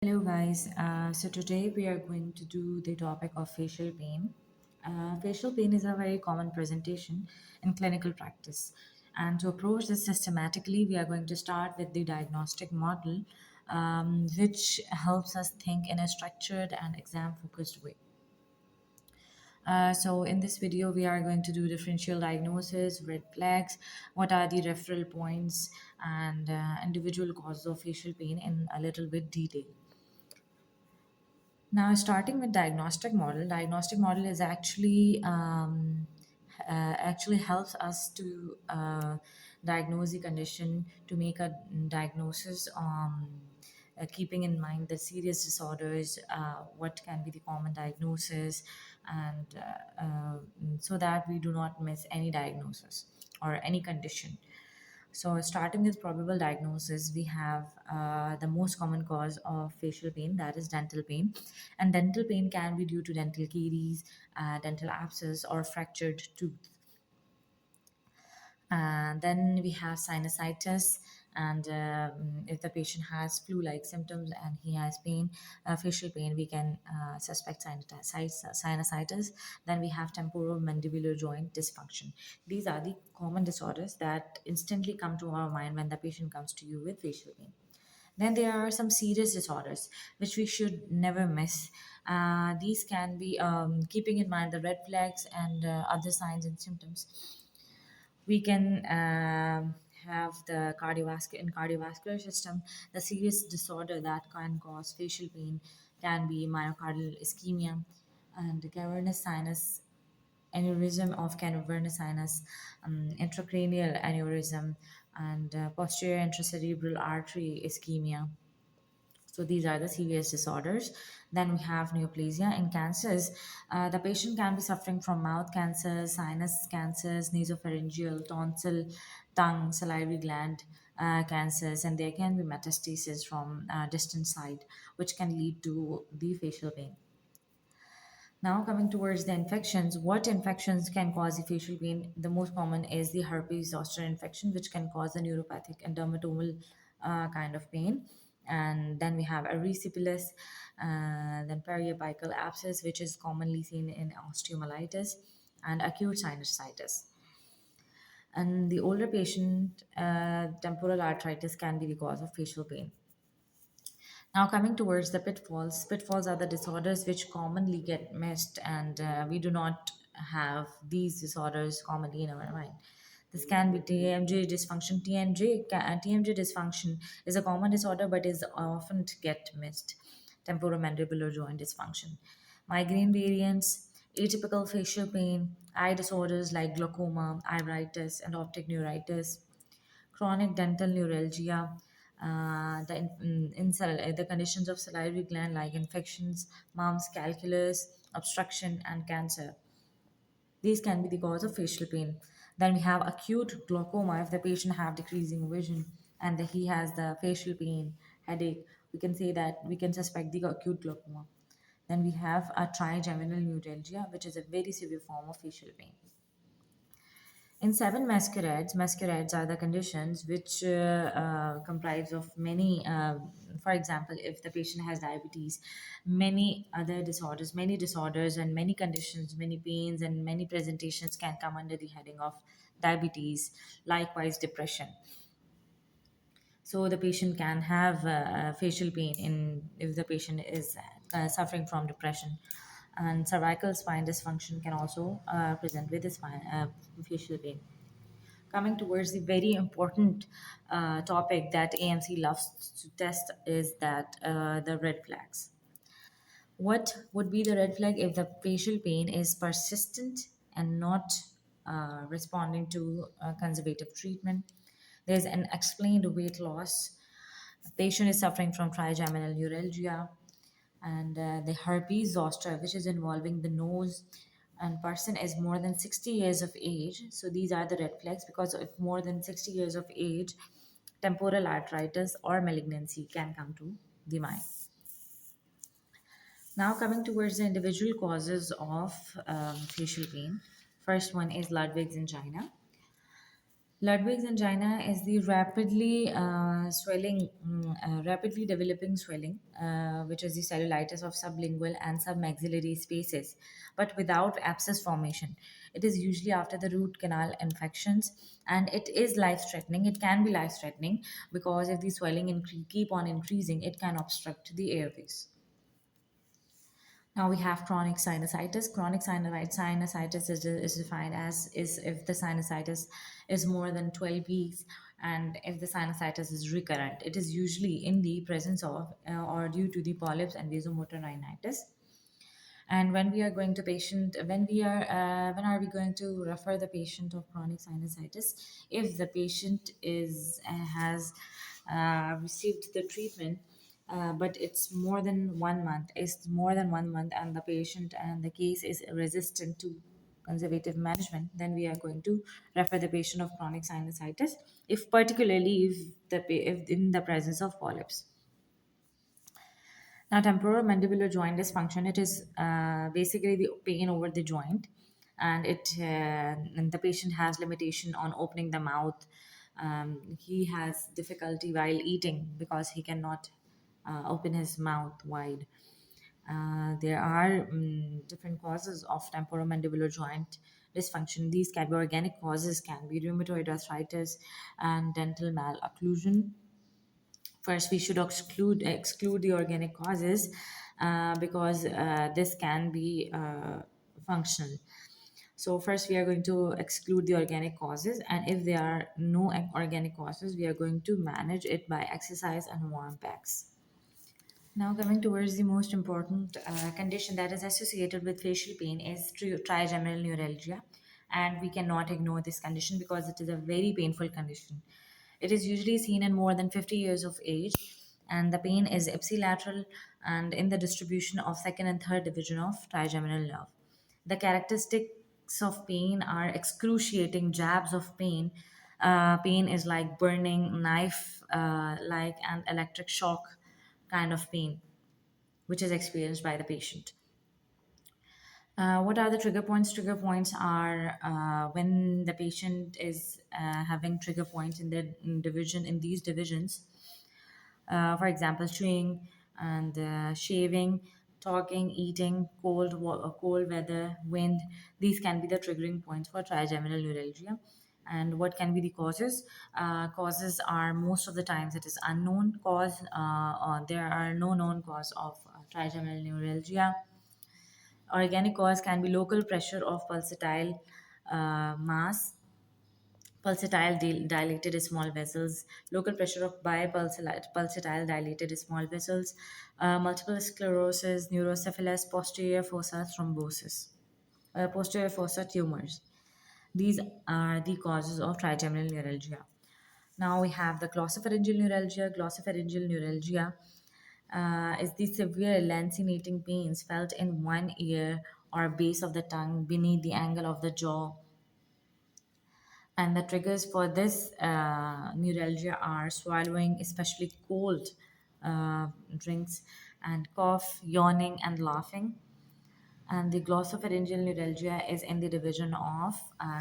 Hello, guys. So today we are going to do the topic of facial pain. Facial pain is a very common presentation in clinical practice. And to approach this systematically, we are going to start with the diagnostic model, which helps us think in a structured and exam focused way. So in this video, we are going to do differential diagnosis, red flags, what are the referral points, and individual causes of facial pain in a little bit detail. Now, starting with diagnostic model is actually helps us to diagnose the condition, to make a diagnosis, keeping in mind the serious disorders, what can be the common diagnosis, and so that we do not miss any diagnosis or any condition. So, starting with probable diagnosis, we have the most common cause of facial pain, that is dental pain. And dental pain can be due to dental caries, dental abscess, or fractured tooth. And then we have sinusitis. And if the patient has flu-like symptoms and he has pain, facial pain, we can suspect sinusitis. Then we have temporomandibular joint dysfunction. These are the common disorders that instantly come to our mind when the patient comes to you with facial pain. Then there are some serious disorders which we should never miss. These can be keeping in mind the red flags and other signs and symptoms. We can have the cardiovascular system. The serious disorder that can cause facial pain can be myocardial ischemia and cavernous sinus aneurysm of cavernous sinus, intracranial aneurysm, and posterior intracerebral artery ischemia. So these are the serious disorders. Then we have neoplasia in cancers. The patient can be suffering from mouth cancers, sinus cancers, nasopharyngeal, tonsil, tongue, salivary gland cancers, and there can be metastasis from distant side, which can lead to the facial pain. Now, coming towards the infections, what infections can cause the facial pain? The most common is the herpes zoster infection, which can cause a neuropathic and dermatomal kind of pain. And then we have erysipelas, then periapical abscess, which is commonly seen in osteomyelitis, and acute sinusitis. And the older patient, temporal arthritis can be the cause of facial pain. Now, coming towards the pitfalls, pitfalls are the disorders which commonly get missed, and we do not have these disorders commonly in our mind. This can be TMJ dysfunction. TMJ dysfunction is a common disorder but is often get missed. Temporomandibular joint dysfunction. Migraine variants, atypical facial pain, eye disorders like glaucoma, iritis, and optic neuritis, chronic dental neuralgia, the conditions of salivary gland like infections, mumps, calculus, obstruction, and cancer. These can be the cause of facial pain. Then we have acute glaucoma. If the patient have decreasing vision and he has the facial pain, headache, we can say that we can suspect the acute glaucoma. Then we have a trigeminal neuralgia, which is a very severe form of facial pain. In seven masquerades are the conditions which comprise of many, for example, if the patient has diabetes, many disorders and many conditions, many pains and many presentations can come under the heading of diabetes, likewise depression. So the patient can have facial pain in if the patient is suffering from depression, and cervical spine dysfunction can also present with the facial pain. Coming towards the very important topic that AMC loves to test is that the red flags. What would be the red flag if the facial pain is persistent and not responding to conservative treatment? There's an explained weight loss. The patient is suffering from trigeminal neuralgia and the herpes zoster, which is involving the nose, and person is more than 60 years of age. So these are the red flags because if more than 60 years of age, temporal arthritis or malignancy can come to the mind. Now, coming towards the individual causes of facial pain. First one is Ludwig's angina. Ludwig's angina is the rapidly developing swelling, which is the cellulitis of sublingual and submaxillary spaces, but without abscess formation. It is usually after the root canal infections, and it is life-threatening. It can be life-threatening because if the swelling keep on increasing, it can obstruct the airways. Now we have chronic sinusitis. Chronic sinusitis is defined as is if the sinusitis is more than 12 weeks and if the sinusitis is recurrent. It is usually in the presence of or due to the polyps and vasomotor rhinitis. And when we are going to patient, when are we going to refer the patient of chronic sinusitis? If the patient is has received the treatment, but it's more than 1 month, and the patient and the case is resistant to conservative management, then we are going to refer the patient of chronic sinusitis, if particularly if in the presence of polyps. Now, temporomandibular joint dysfunction, it is basically the pain over the joint, and the patient has limitation on opening the mouth. He has difficulty while eating because he cannot open his mouth wide. There are different causes of temporomandibular joint dysfunction. These can be organic causes, can be rheumatoid arthritis and dental malocclusion. First, we should exclude the organic causes because this can be functional. So first, we are going to exclude the organic causes, and if there are no organic causes, we are going to manage it by exercise and warm packs. Now, coming towards the most important condition that is associated with facial pain is trigeminal neuralgia, and we cannot ignore this condition because it is a very painful condition. It is usually seen in more than 50 years of age, and the pain is ipsilateral and in the distribution of second and third division of trigeminal nerve. The characteristics of pain are excruciating jabs of pain. Pain is like burning knife, like an electric shock kind of pain, which is experienced by the patient. What are the trigger points? Trigger points are when the patient is having trigger points in their division in these divisions. For example, chewing and shaving, talking, eating, cold weather, wind. These can be the triggering points for trigeminal neuralgia. And what can be the causes? Causes are most of the times it is unknown cause. Or there are no known cause of trigeminal neuralgia. Organic cause can be local pressure of pulsatile mass, dilated small vessels, local pressure of pulsatile dilated small vessels, multiple sclerosis, neurocephalus, posterior fossa tumors. These are the causes of trigeminal neuralgia. Now we have the glossopharyngeal neuralgia. Glossopharyngeal neuralgia is the severe lancinating pains felt in one ear or base of the tongue beneath the angle of the jaw. And the triggers for this neuralgia are swallowing, especially cold drinks, and cough, yawning, and laughing. And the glossopharyngeal neuralgia is in the division of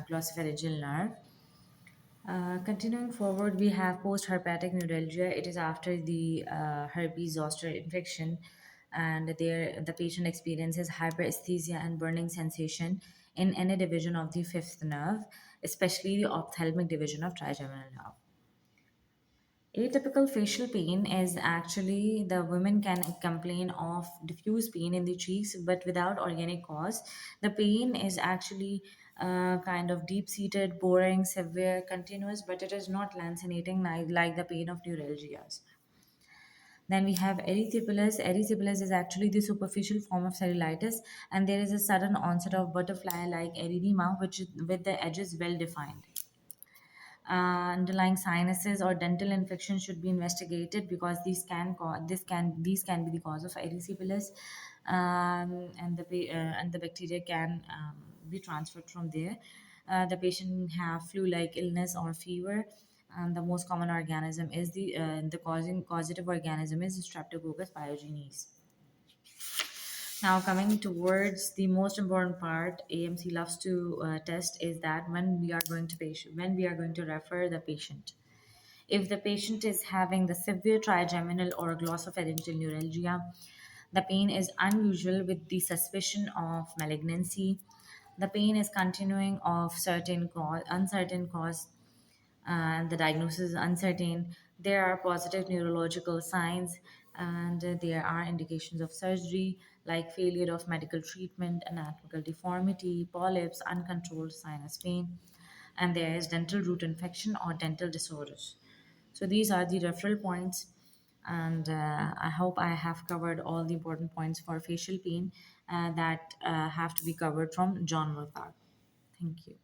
glossopharyngeal nerve. Continuing forward, we have post-herpetic neuralgia. It is after the herpes zoster infection, and there the patient experiences hyperesthesia and burning sensation in any division of the fifth nerve, especially the ophthalmic division of trigeminal nerve. Atypical facial pain is actually the women can complain of diffuse pain in the cheeks, but without organic cause. The pain is actually kind of deep seated, boring, severe, continuous, but it is not lancinating like the pain of neuralgias. Then we have erysipelas. Erysipelas is actually the superficial form of cellulitis, and there is a sudden onset of butterfly like erythema, which is with the edges well defined. Underlying sinuses or dental infection should be investigated because these can be the cause of erysipelas, and the bacteria can be transferred from there. The patient have flu-like illness or fever, and the most common organism is the causing causative organism is Streptococcus pyogenes. Now, coming towards the most important part, AMC loves to test is that when we are going to refer the patient. If the patient is having the severe trigeminal or glossopharyngeal neuralgia, the pain is unusual with the suspicion of malignancy. The pain is continuing of uncertain cause, and the diagnosis is uncertain. There are positive neurological signs, and there are indications of surgery like failure of medical treatment, anatomical deformity, polyps, uncontrolled sinus pain, and there is dental root infection or dental disorders. So these are the referral points, and I hope I have covered all the important points for facial pain that have to be covered from John Murtagh. Thank you.